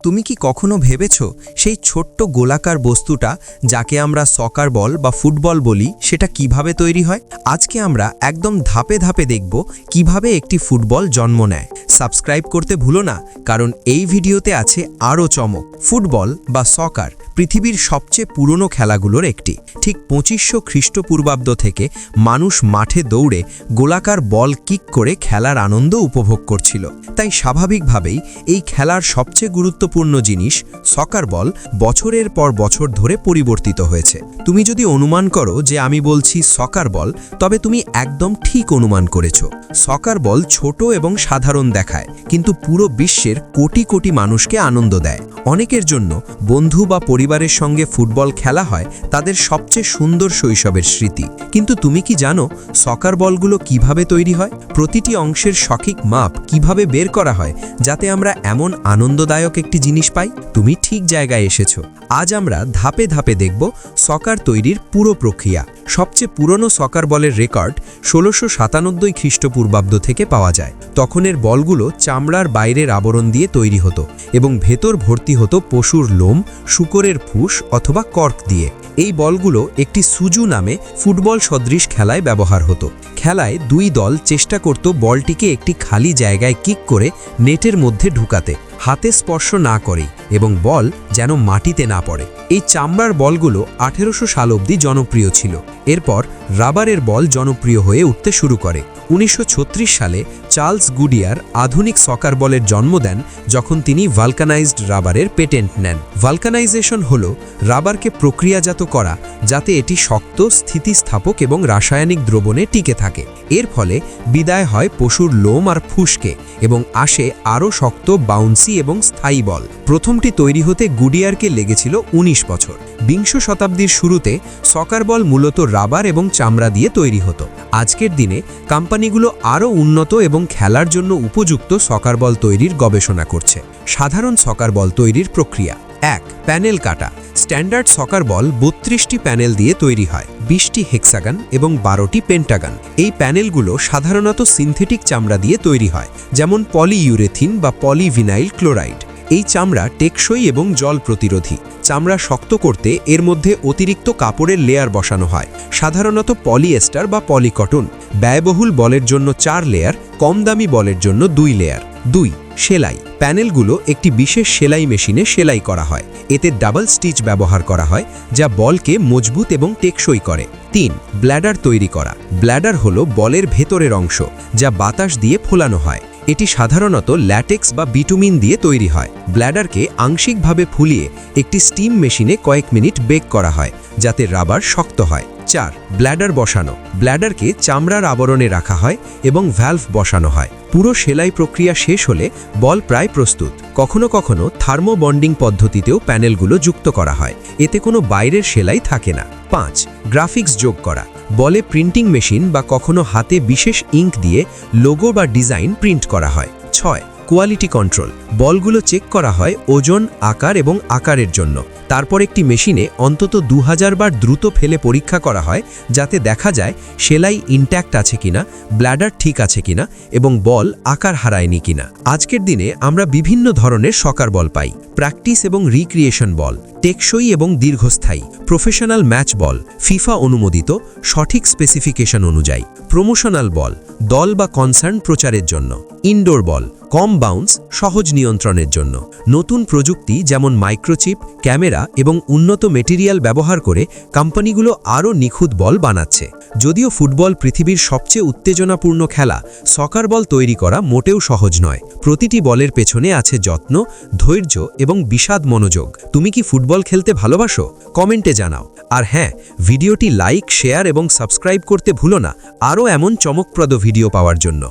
তুমি কি কখনো ভেবেছো সেই ছোট্ট গোলাকার বস্তুটা যাকে আমরা সকার বল বা ফুটবল বলি সেটা কিভাবে তৈরি হয়? আজকে আমরা একদম ধাপে ধাপে দেখব কিভাবে একটি ফুটবল জন্ম নেয়। সাবস্ক্রাইব করতে ভুলো না, কারণ এই ভিডিওতে আছে আরও চমক। ফুটবল বা সকার পৃথিবীর সবচেয়ে পুরনো খেলাগুলোর একটি। ঠিক 2500 খ্রিস্টপূর্বাব্দ থেকে মানুষ মাঠে দৌড়ে গোলাকার বল কিক করে খেলার আনন্দ উপভোগ করছিল। তাই স্বাভাবিকভাবেই এই খেলার সবচেয়ে গুরুত্বপূর্ণ জিনিস সকার বল বছরের পর বছর ধরে পরিবর্তিত হয়েছে। তুমি যদি অনুমান করো যে আমি বলছি সকার বল, তবে তুমি একদম ঠিক অনুমান করেছো। সকার বল ছোট এবং সাধারণ দেখায়, কিন্তু পুরো বিশ্বের কোটি কোটি মানুষকে আনন্দ দেয়। অনেকের জন্য বন্ধু বা পরিবারের সঙ্গে ফুটবল খেলা হয় তাদের সবচেয়ে সুন্দর শৈশবের স্মৃতি। কিন্তু তুমি কি জানো সকার বলগুলো কিভাবে তৈরি হয়? প্রতিটি অংশের সঠিক মাপ কিভাবে বের করা হয় যাতে আমরা এমন আনন্দদায়ক একটি জিনিস পাই? তুমি ঠিক জায়গায় এসেছো। আজ আমরা ধাপে ধাপে দেখব সকার তৈরির পুরো প্রক্রিয়া। সবচেয়ে পুরনো সকার বলের রেকর্ড 1697 খ্রিস্টপূর্বাব্দ থেকে পাওয়া যায়। তখনের বলগুলো চামড়ার বাইরের আবরণ দিয়ে তৈরি হতো এবং ভেতর ভর্তি হতো পশুর লোম, শূকরের ফুস অথবা কর্ক দিয়ে। এই বলগুলো একটি সুজু নামে ফুটবল সদৃশ খেলায় ব্যবহার হতো। খেলায় দুই দল চেষ্টা করত বলটিকে একটি খালি জায়গায় কিক করে নেটের মধ্যে ঢুকাতে, হাতে স্পর্শ না করে এবং বল যেন মাটিতে না পড়ে। এই চামড়ার বলগুলো 1800 সাল অবধি জনপ্রিয় ছিল। এরপর রাবারের বল জনপ্রিয় হয়ে উঠতে শুরু করে। 1936 সালে চার্লস গুডিয়ার আধুনিক সকার বলের জন্ম দেন, যখন তিনি ভালকানাইজড রাবারের পেটেন্ট নেন। ভালকানাইজেশন হল রাবারকে প্রক্রিয়াজাত করা যাতে এটি শক্ত, স্থিতিস্থাপক এবং রাসায়নিক দ্রবণে টিকে থাকে। এর ফলে বিদায় হয় পশুর লোম আর ফুসকে এবং আসে আরও শক্ত, বাউন্সি এবং স্থায়ী বল। প্রথমটি তৈরি হতে গুডিয়ারকে লেগেছিল 19 বছর। বিংশ শতাব্দীর শুরুতে সকার বল মূলত রাবার এবং চামড়া দিয়ে তৈরি হতো। আজকের দিনে কোম্পানিগুলো আরও উন্নত এবং খেলার জন্য উপযুক্ত সকার বল তৈরির গবেষণা করছে। সাধারণ সকার বল তৈরির প্রক্রিয়া: 1. প্যানেল কাটা। স্ট্যান্ডার্ড সকার বল 32টি প্যানেল দিয়ে তৈরি হয়, 20টি হেক্সাগন এবং 12টি পেন্টাগন। এই প্যানেলগুলো সাধারণত সিনথেটিক চামড়া দিয়ে তৈরি হয়, যেমন পলিইউরেথিন বা পলিভিনাইল ক্লোরাইড। এই চামড়া টেকসই এবং জল প্রতিরোধী। চামড়া শক্ত করতে এর মধ্যে অতিরিক্ত কাপড়ের লেয়ার বসানো হয়, সাধারণত পলিয়েস্টার বা পলিকটন। ব্যয়বহুল বলের জন্য 4 লেয়ার, কম দামি বলের জন্য 2 লেয়ার। 2. সেলাই। প্যানেলগুলো একটি বিশেষ সেলাই মেশিনে সেলাই করা হয়। এতে ডাবল স্টিচ ব্যবহার করা হয়, যা বলকে মজবুত এবং টেকসই করে। 3. ব্ল্যাডার তৈরি করা। ব্ল্যাডার হলো বলের ভেতরের অংশ, যা বাতাস দিয়ে ফোলানো হয়। এটি সাধারণত ল্যাটেক্স বা বিটুমিন দিয়ে তৈরি হয়। ব্ল্যাডারকে আংশিকভাবে ফুলিয়ে একটি স্টিম মেশিনে কয়েক মিনিট বেক করা হয় যাতে রাবার শক্ত হয়। 4. ব্ল্যাডার বসানো। ব্ল্যাডারকে চামড়ার আবরণে রাখা হয় এবং ভ্যালভ বসানো হয়। পুরো সেলাই প্রক্রিয়া শেষ হলে বল প্রায় প্রস্তুত। কখনো কখনো থার্মো বন্ডিং পদ্ধতিতেও প্যানেলগুলো যুক্ত করা হয়, এতে কোনো বাইরের সেলাই থাকে না। 5. গ্রাফিক্স যোগ করা। বলে প্রিন্টিং মেশিন বা কখনো হাতে বিশেষ ইঙ্ক দিয়ে লোগো বা ডিজাইন প্রিন্ট করা হয়। 6. Quality control. বলগুলো চেক করা হয় ওজন, আকার এবং আকারের জন্য। তারপর একটি মেশিনে অন্তত 2000 বার দ্রুত ফেলে পরীক্ষা করা হয় যাতে দেখা যায় সেলাই ইনট্যাক্ট আছে কিনা, ব্ল্যাডার ঠিক আছে কিনা এবং বল আকার হারায়নি কিনা। আজকের দিনে আমরা বিভিন্ন ধরনের সকার বল পাই: প্র্যাকটিস এবং রিক্রিয়েশন বল, টেকসই এবং দীর্ঘস্থায়ী, প্রফেশনাল ম্যাচ বল, ফিফা অনুমোদিত, সঠিক স্পেসিফিকেশন অনুযায়ী, প্রমোশনাল বল, দল বা কনসার্ন প্রচারের জন্য, ইনডোর বল, কম বাউন্স, সহজ নিয়ন্ত্রণের জন্য। নতুন প্রযুক্তি যেমন মাইক্রোচিপ, ক্যামেরা এবং উন্নত মেটেরিয়াল ব্যবহার করে কোম্পানিগুলো আরও নিখুঁত বল বানাচ্ছে। যদিও ফুটবল পৃথিবীর সবচেয়ে উত্তেজনাপূর্ণ খেলা, সকার বল তৈরি করা মোটেও সহজ নয়। প্রতিটি বলের পেছনে আছে যত্ন, ধৈর্য এবং বিষাদ মনোযোগ। তুমি কি ফুটবল খেলতে ভালোবাসো? কমেন্টে জানাও। আর হ্যাঁ, ভিডিওটি লাইক, শেয়ার এবং সাবস্ক্রাইব করতে ভুলো না আরও এমন চমকপ্রদ ভিডিও পাওয়ার জন্য।